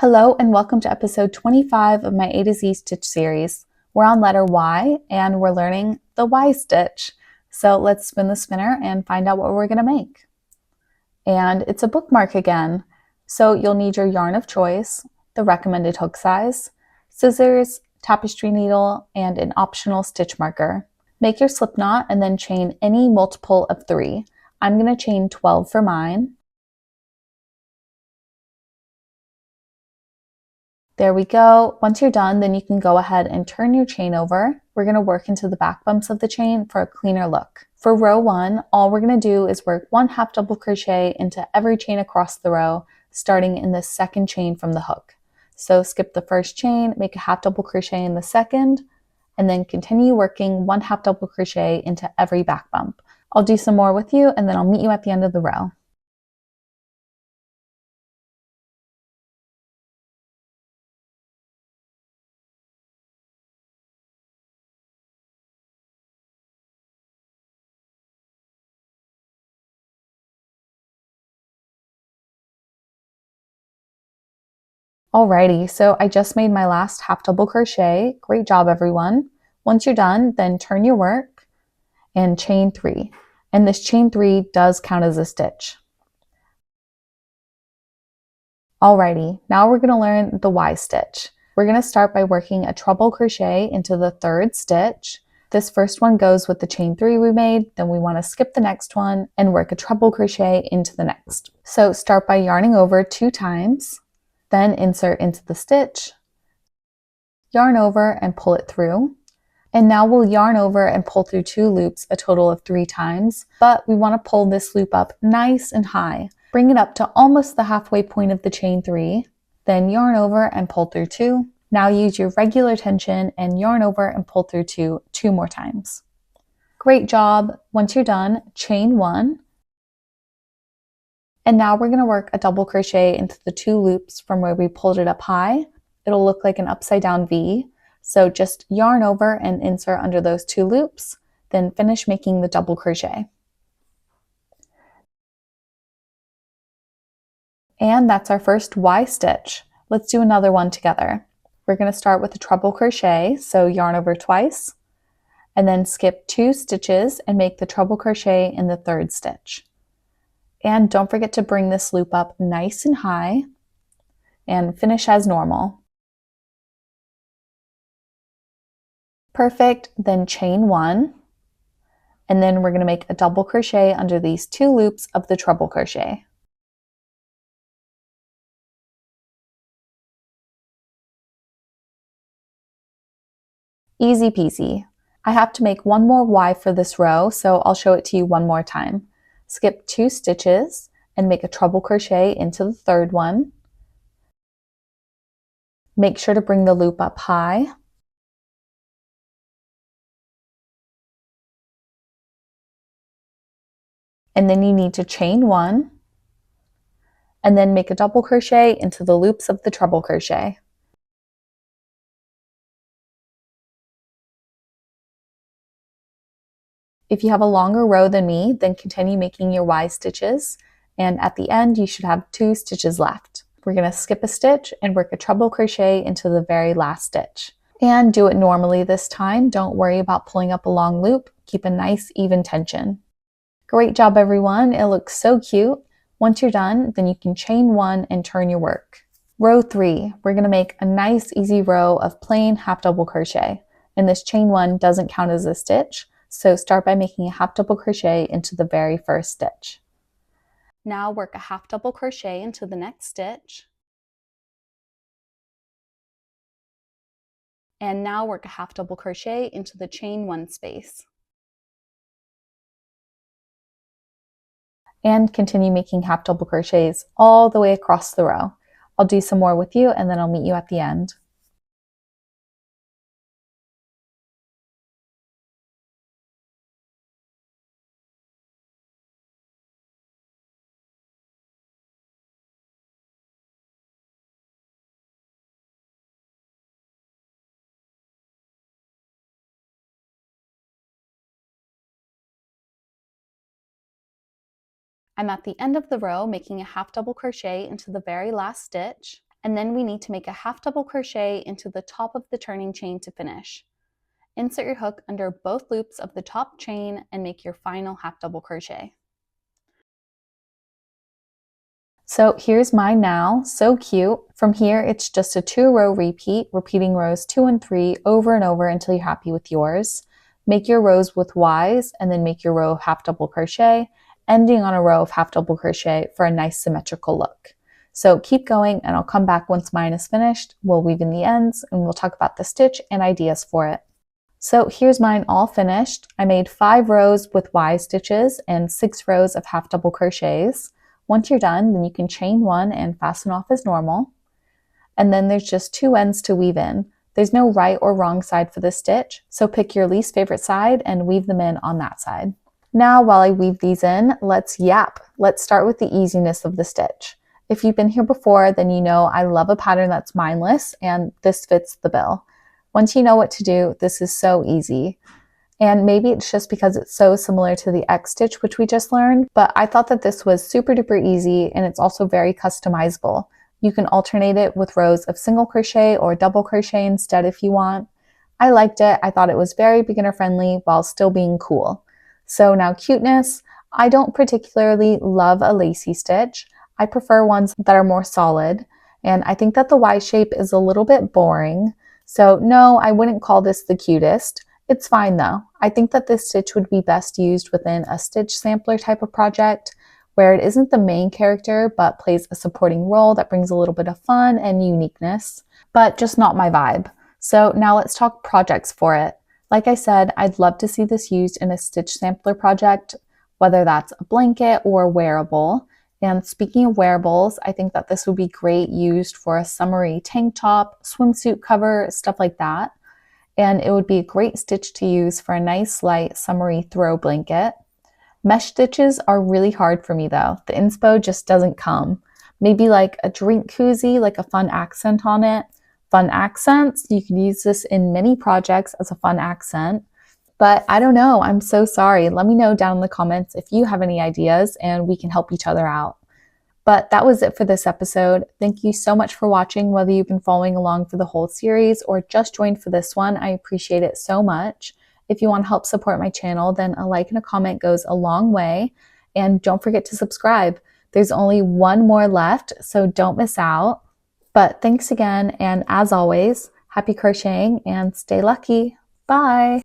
Hello and welcome to episode 25 of my A to Z stitch series. We're on letter Y and we're learning the Y stitch. So let's spin the spinner and find out what we're going to make. And it's a bookmark again. So you'll need your yarn of choice, the recommended hook size, scissors, tapestry needle, and an optional stitch marker. Make your slip knot and then chain any multiple of 3. I'm going to chain 12 for mine. There we go. Once you're done, then you can go ahead and turn your chain over. We're going to work into the back bumps of the chain for a cleaner look. For row 1, all we're going to do is work 1 half double crochet into every chain across the row, starting in the second chain from the hook. So skip the first chain, make a half double crochet in the second, and then continue working 1 half double crochet into every back bump. I'll do some more with you, and then I'll meet you at the end of the row. Alrighty, so I just made my last half double crochet. Great job, everyone. Once you're done, then turn your work and chain 3. And this chain 3 does count as a stitch. Alrighty, now we're going to learn the Y stitch. We're going to start by working a treble crochet into the 3rd stitch. This first one goes with the chain 3 we made, then we want to skip the next one and work a treble crochet into the next. So start by yarning over 2 times. Then insert into the stitch, yarn over and pull it through. And now we'll yarn over and pull through 2 loops a total of 3 times, but we want to pull this loop up nice and high. Bring it up to almost the halfway point of the chain 3, then yarn over and pull through 2. Now use your regular tension and yarn over and pull through 2 more times. Great job. Once you're done, chain 1. And now we're going to work a double crochet into the 2 loops from where we pulled it up high. It'll look like an upside down V. So just yarn over and insert under those 2 loops, then finish making the double crochet. And that's our first Y stitch. Let's do another one together. We're going to start with a treble crochet, so yarn over twice, and then skip 2 stitches and make the treble crochet in the 3rd stitch. And don't forget to bring this loop up nice and high and finish as normal. Perfect, then chain 1. And then we're going to make a double crochet under these 2 loops of the treble crochet. Easy peasy. I have to make one more Y for this row, so I'll show it to you one more time. Skip 2 stitches and make a treble crochet into the 3rd one. Make sure to bring the loop up high. And then you need to chain 1 and then make a double crochet into the loops of the treble crochet. If you have a longer row than me, then continue making your Y stitches, and at the end you should have 2 stitches left. We're going to skip a stitch and work a treble crochet into the very last stitch. And do it normally this time. Don't worry about pulling up a long loop. Keep a nice even tension. Great job, everyone. It looks so cute. Once you're done, then you can chain 1 and turn your work. Row 3, we're going to make a nice easy row of plain half double crochet. And this chain 1 doesn't count as a stitch, so start by making a half double crochet into the very first stitch. Now work a half double crochet into the next stitch. And now work a half double crochet into the chain 1 space. And continue making half double crochets all the way across the row. I'll do some more with you and then I'll meet you at the end. I'm at the end of the row making a half double crochet into the very last stitch, And then we need to make a half double crochet into the top of the turning chain to finish. Insert your hook under both loops of the top chain and make your final half double crochet. So here's mine now, so cute. From here, it's just a 2-row repeat, repeating rows 2 and 3 over and over until you're happy with yours. Make your rows with Ys and then make your row of half double crochet, ending on a row of half double crochet for a nice symmetrical look. So keep going and I'll come back once mine is finished. We'll weave in the ends and we'll talk about the stitch and ideas for it. So here's mine all finished. I made 5 rows with Y stitches and 6 rows of half double crochets. Once you're done, then you can chain 1 and fasten off as normal. And then there's just 2 ends to weave in. There's no right or wrong side for this stitch, so pick your least favorite side and weave them in on that side. Now, while I weave these in, let's yap. Let's start with the easiness of the stitch. If you've been here before, then you know I love a pattern that's mindless, and this fits the bill. Once you know what to do, this is so easy. And maybe it's just because it's so similar to the X stitch, which we just learned, but I thought that this was super duper easy and it's also very customizable. You can alternate it with rows of single crochet or double crochet instead if you want. I liked it. I thought it was very beginner friendly while still being cool. So now cuteness. I don't particularly love a lacy stitch. I prefer ones that are more solid. And I think that the Y shape is a little bit boring. So no, I wouldn't call this the cutest. It's fine though. I think that this stitch would be best used within a stitch sampler type of project where it isn't the main character but plays a supporting role that brings a little bit of fun and uniqueness, but just not my vibe. So now let's talk projects for it. Like I said, I'd love to see this used in a stitch sampler project, whether that's a blanket or wearable. And speaking of wearables, I think that this would be great used for a summery tank top, swimsuit cover, stuff like that. And it would be a great stitch to use for a nice light summery throw blanket. Mesh stitches are really hard for me though. The inspo just doesn't come. Maybe like a drink koozie, like a fun accent on it. Fun accents, you can use this in many projects as a fun accent. But I don't know, I'm so sorry. Let me know down in the comments if you have any ideas and we can help each other out. But that was it for this episode. Thank you so much for watching, whether you've been following along for the whole series or just joined for this one. I appreciate it so much. If you want to help support my channel, then a like and a comment goes a long way. And don't forget to subscribe. There's only one more left, so don't miss out. But thanks again, and as always, happy crocheting and stay lucky. Bye!